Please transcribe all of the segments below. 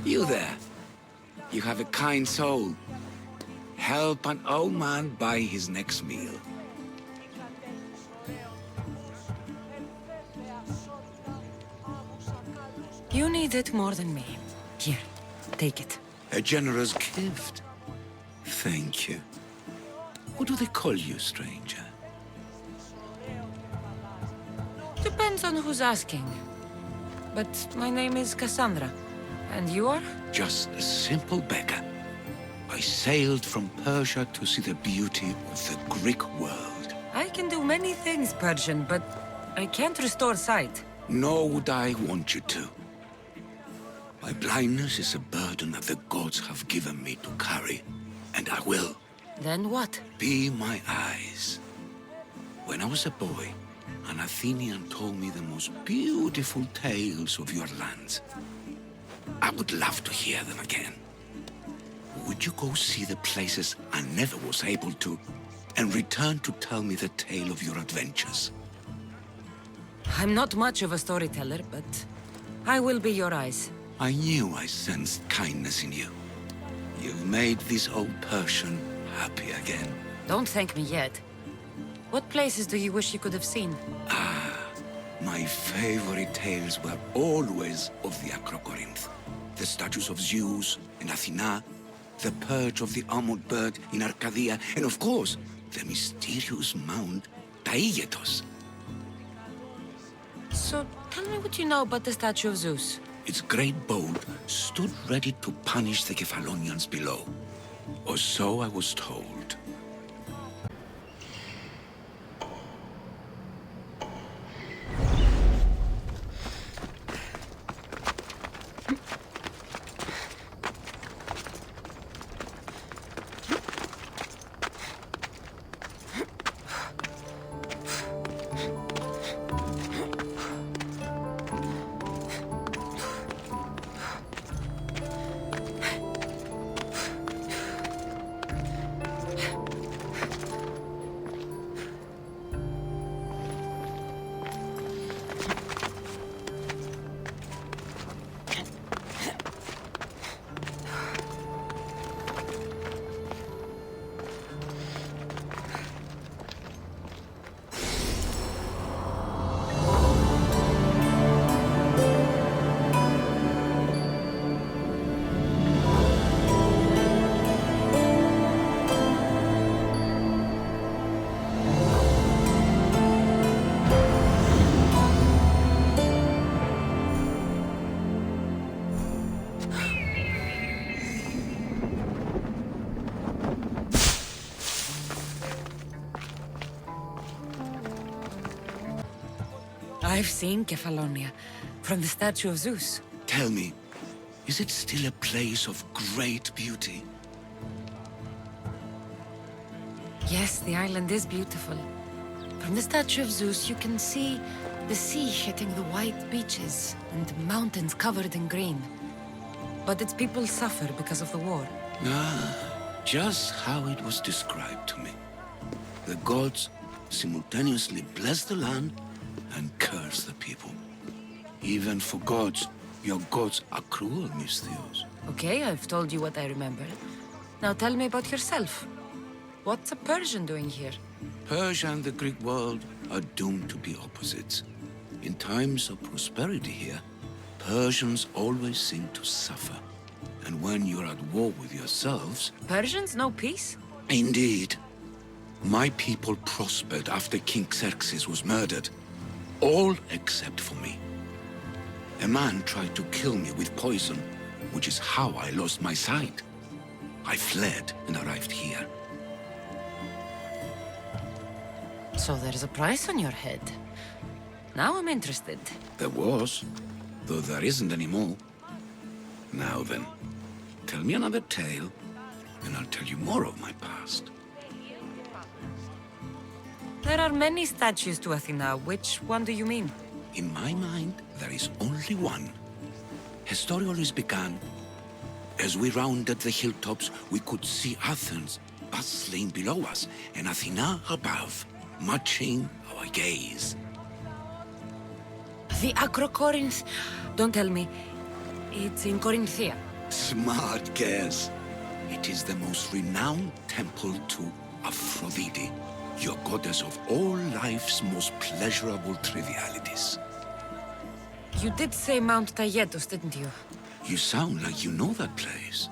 You there. You have a kind soul. Help an old man buy his next meal. You need it more than me. Here, take it. A generous gift. Thank you. What do they call you, stranger? Depends on who's asking. But my name is Kassandra. And you are? Just a simple beggar. I sailed from Persia to see the beauty of the Greek world. I can do many things, Persian, but I can't restore sight. Nor would I want you to. My blindness is a burden that the gods have given me to carry, and I will. Then what? Be my eyes. When I was a boy, an Athenian told me the most beautiful tales of your lands. I would love to hear them again. Would you go see the places I never was able to, and return to tell me the tale of your adventures? I'm not much of a storyteller, but I will be your eyes. I knew I sensed kindness in you. You've made this old Persian happy again. Don't thank me yet. What places do you wish you could have seen? My favorite tales were always of the Acrocorinth. The statues of Zeus and Athena, the perch of the armored bird in Arcadia, and of course, the mysterious mound Taigetos. So, tell me what you know about the statue of Zeus. Its great bolt stood ready to punish the Kephalonians below. Or so I was told. I've seen Kephallonia, from the statue of Zeus. Tell me, is it still a place of great beauty? Yes, the island is beautiful. From the statue of Zeus, you can see the sea hitting the white beaches and the mountains covered in green. But its people suffer because of the war. Just how it was described to me. The gods simultaneously bless the land and curse the people. Even for gods, your gods are cruel, Misthios. Okay, I've told you what I remember. Now tell me about yourself. What's a Persian doing here? Persia and the Greek world are doomed to be opposites. In times of prosperity here, Persians always seem to suffer. And when you're at war with yourselves... Persians know peace? Indeed. My people prospered after King Xerxes was murdered. All except for me. A man tried to kill me with poison, which is how I lost my sight. I fled and arrived here. So there's a price on your head. Now I'm interested. There was, though there isn't anymore. Now then, tell me another tale, and I'll tell you more of my past. There are many statues to Athena. Which one do you mean? In my mind, there is only one. Her story always began. As we rounded the hilltops, we could see Athens bustling below us, and Athena above, matching our gaze. The Acrocorinth... Don't tell me. It's in Corinthia. Smart guess. It is the most renowned temple to Aphrodite, your goddess of all life's most pleasurable trivialities. You did say Mount Taygetus, didn't you? You sound like you know that place.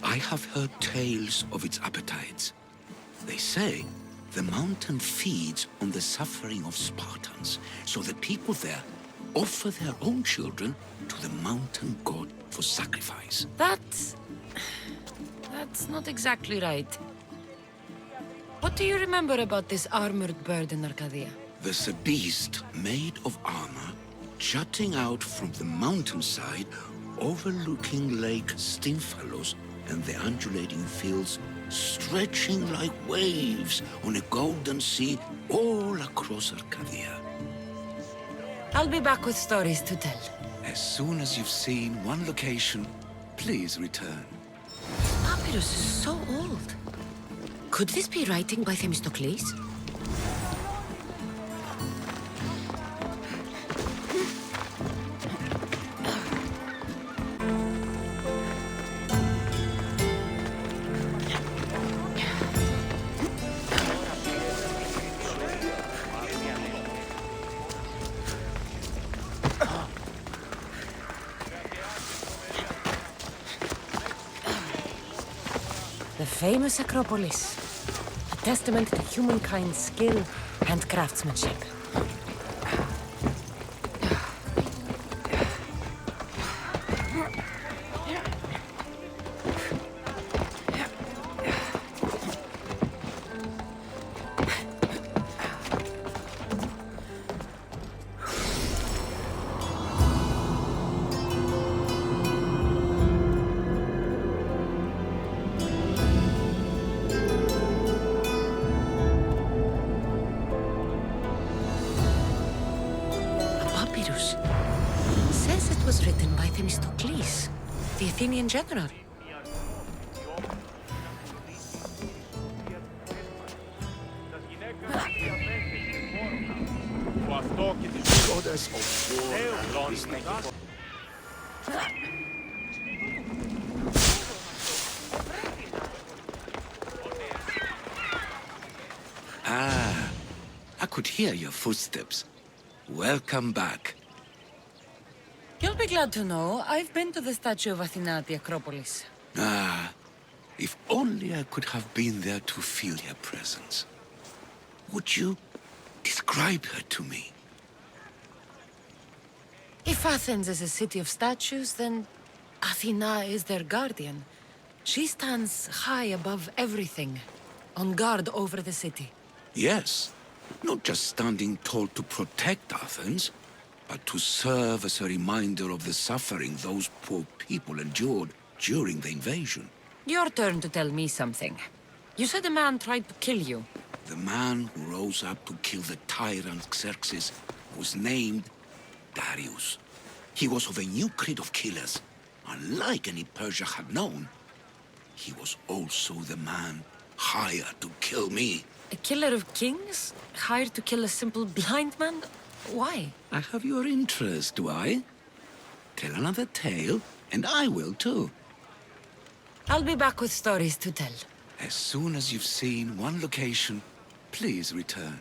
I have heard tales of its appetites. They say the mountain feeds on the suffering of Spartans, so the people there offer their own children to the mountain god for sacrifice. That's not exactly right. What do you remember about this armored bird in Arcadia? There's a beast made of armor jutting out from the mountainside overlooking Lake Stymphalos and the undulating fields stretching like waves on a golden sea all across Arcadia. I'll be back with stories to tell. As soon as you've seen one location, please return. Papyrus is so old. Could this be writing by Themistocles? The famous Acropolis, a testament to humankind's skill and craftsmanship. Says it was written by Themistocles, the Athenian general. Ah, I could hear your footsteps. Welcome back. You'll be glad to know I've been to the statue of Athena at the Acropolis. Ah, if only I could have been there to feel her presence. Would you describe her to me? If Athens is a city of statues, then Athena is their guardian. She stands high above everything, on guard over the city. Yes, not just standing tall to protect Athens, but to serve as a reminder of the suffering those poor people endured during the invasion. Your turn to tell me something. You said a man tried to kill you. The man who rose up to kill the tyrant Xerxes was named Darius. He was of a new creed of killers. Unlike any Persia had known, he was also the man hired to kill me. A killer of kings? Hired to kill a simple blind man? Why? I have your interest, do I? Tell another tale, and I will too. I'll be back with stories to tell. As soon as you've seen one location, please return.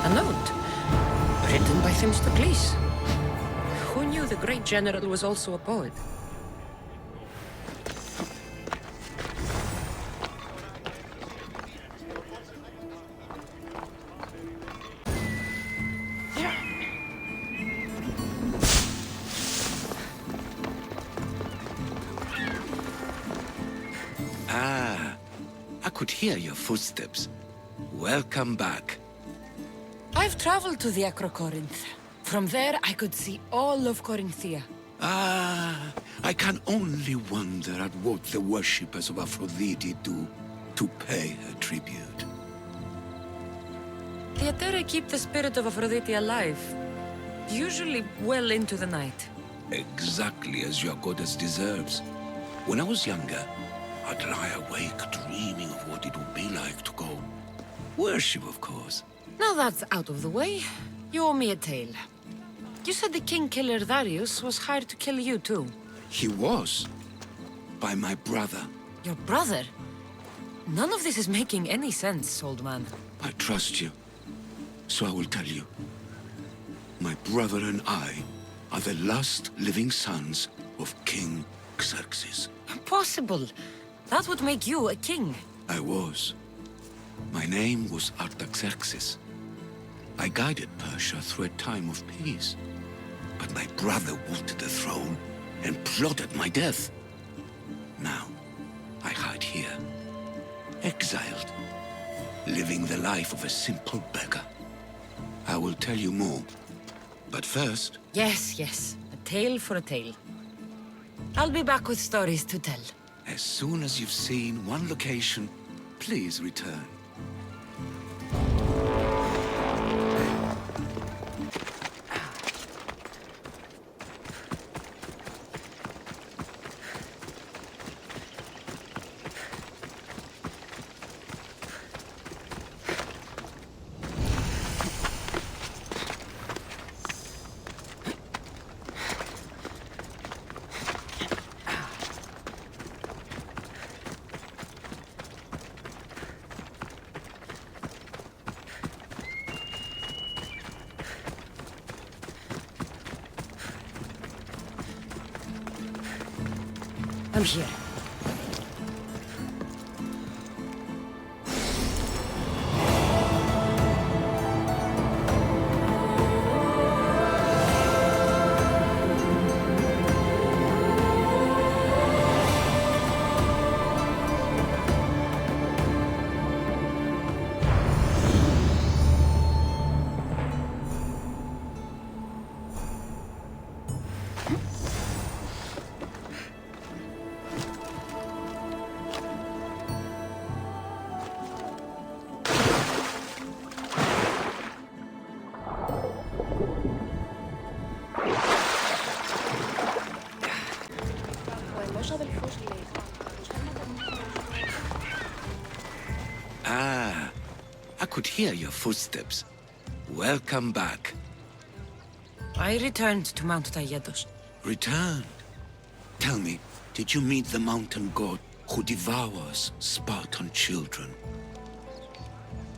A note, written by Themistocles. Who knew the great general was also a poet? Ah, I could hear your footsteps. Welcome back. I've traveled to the Acrocorinth. From there, I could see all of Corinthia. Ah, I can only wonder at what the worshippers of Aphrodite do to pay her tribute. The Aeteri keep the spirit of Aphrodite alive, usually well into the night. Exactly as your goddess deserves. When I was younger, I'd lie awake dreaming of what it would be like to go. Worship, of course. Now that's out of the way, you owe me a tale. You said the king killer Darius was hired to kill you too. He was. By my brother. Your brother? None of this is making any sense, old man. I trust you, so I will tell you. My brother and I are the last living sons of King Xerxes. Impossible. That would make you a king. I was. My name was Artaxerxes. I guided Persia through a time of peace. But my brother wanted the throne and plotted my death. Now, I hide here, exiled, living the life of a simple beggar. I will tell you more, but first... Yes, yes. A tale for a tale. I'll be back with stories to tell. As soon as you've seen one location, please return. I'm here. Ah, I could hear your footsteps. Welcome back. I returned to Mount Taygetos. Returned? Tell me, did you meet the mountain god who devours Spartan children?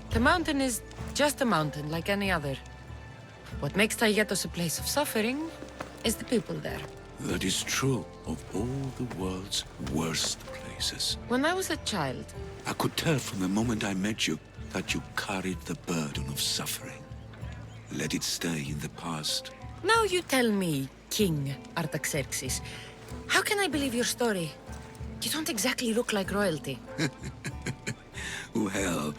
The mountain is just a mountain like any other. What makes Taygetos a place of suffering is the people there. That is true of all the world's worst places. When I was a child, I could tell from the moment I met you that you carried the burden of suffering. Let it stay in the past. now you tell me, King Artaxerxes, how can I believe your story? You don't exactly look like royalty. Well,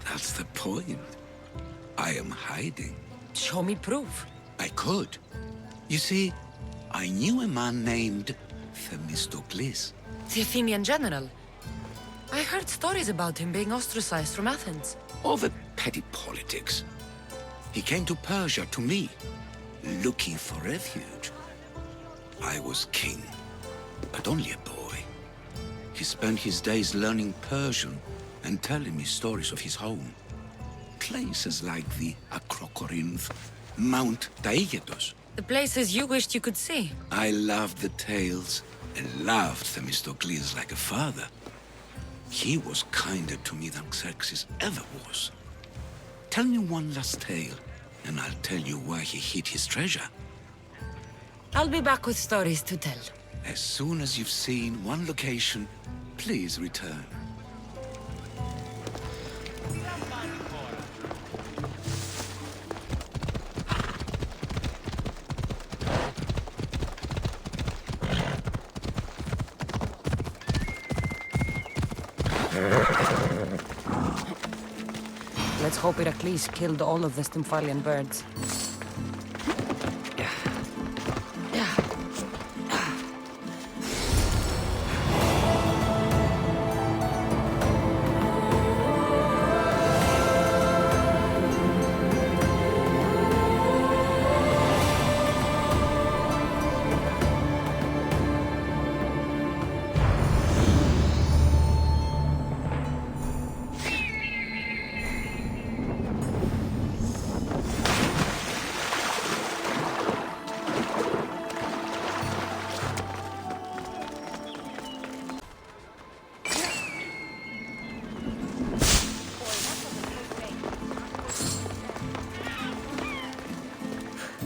that's the point. I am hiding. Show me proof. I could. You see, I knew a man named Themistocles. The Athenian general. I heard stories about him being ostracized from Athens. All the petty politics. He came to Persia to me, looking for refuge. I was king, but only a boy. He spent his days learning Persian and telling me stories of his home. Places like the Acrocorinth, Mount Taygetos. The places you wished you could see. I loved the tales and loved Themistocles like a father. He was kinder to me than Xerxes ever was. Tell me one last tale, and I'll tell you where he hid his treasure. I'll be back with stories to tell. As soon as you've seen one location, please return. Let's hope Heracles killed all of the Stymphalian birds.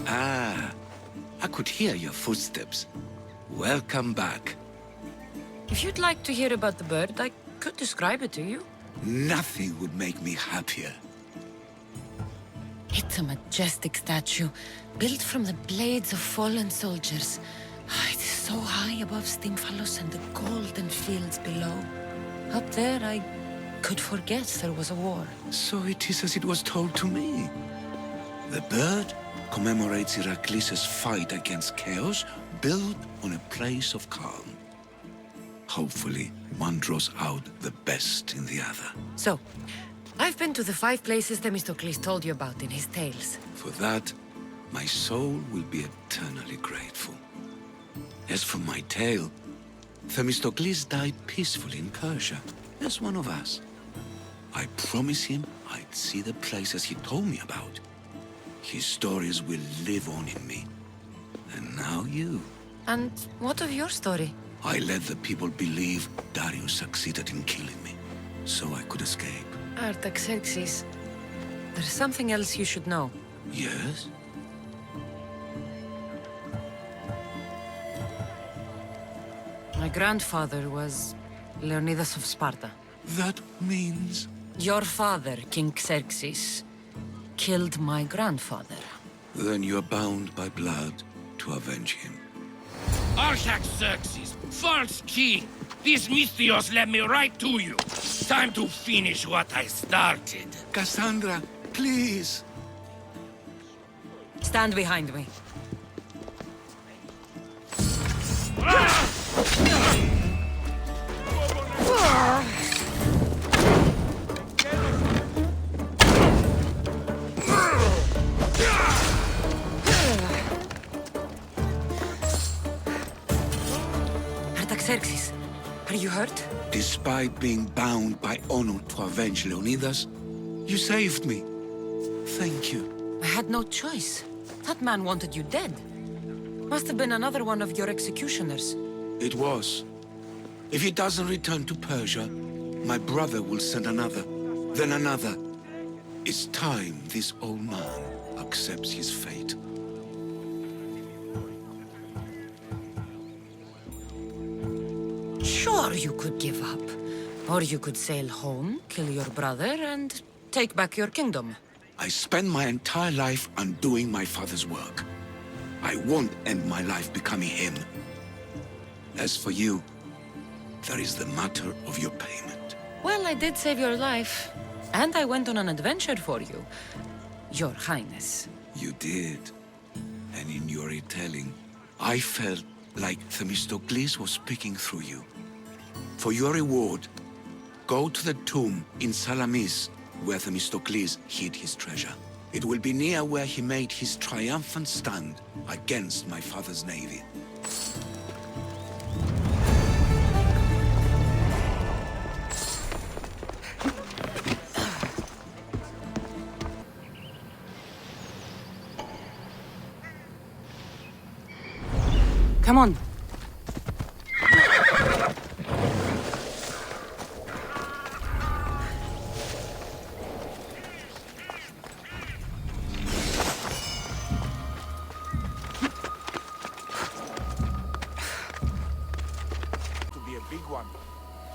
Ah, I could hear your footsteps. Welcome back. If you'd like to hear about the bird, I could describe it to you. Nothing would make me happier. It's a majestic statue, built from the blades of fallen soldiers. It is so high above Stymphalos and the golden fields below. Up there, I could forget there was a war. So it is as it was told to me. The bird commemorates Heracles' fight against chaos, built on a place of calm. Hopefully, one draws out the best in the other. So, I've been to the 5 places Themistocles told you about in his tales. For that, my soul will be eternally grateful. As for my tale, Themistocles died peacefully in Persia, as one of us. I promise him I'd see the places he told me about. His stories will live on in me. And now you. And what of your story? I let the people believe Darius succeeded in killing me, so I could escape. Artaxerxes, there's something else you should know. Yes? My grandfather was Leonidas of Sparta. That means... Your father, King Xerxes, killed my grandfather. Then you are bound by blood to avenge him. Artaxerxes, false king! These Mythios led me right to you. Time to finish what I started. Kassandra, please! Stand behind me. Artaxerxes, are you hurt? Despite being bound by honor to avenge Leonidas, you saved me. Thank you. I had no choice. That man wanted you dead. Must have been another one of your executioners. It was. If he doesn't return to Persia, my brother will send another, then another. It's time this old man accepts his fate. Sure, you could give up. Or you could sail home, kill your brother, and take back your kingdom. I spent my entire life undoing my father's work. I won't end my life becoming him. As for you, there is the matter of your payment. Well, I did save your life. And I went on an adventure for you, Your Highness. You did. And in your retelling, I felt like Themistocles was speaking through you. For your reward, go to the tomb in Salamis, where Themistocles hid his treasure. It will be near where he made his triumphant stand against my father's navy. Come on. To be a big one.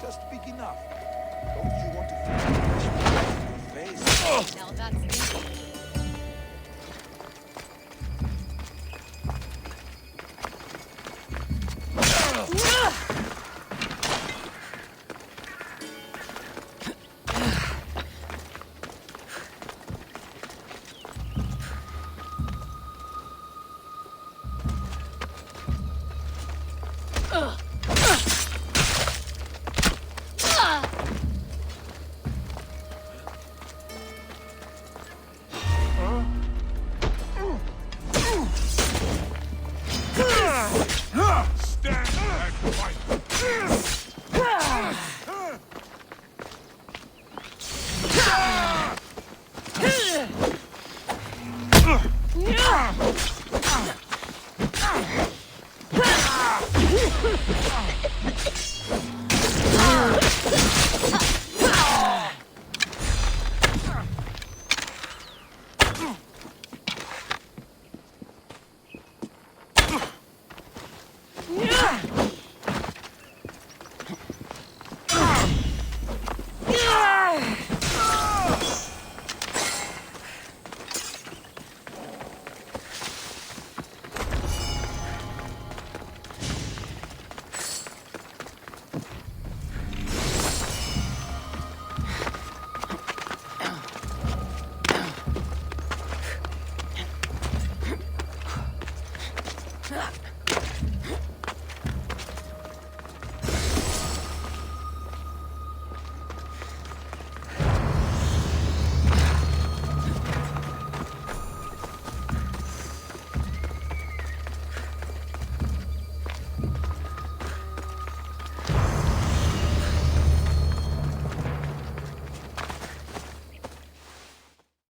Just big enough. Don't you want to feel the face? Now that's easy.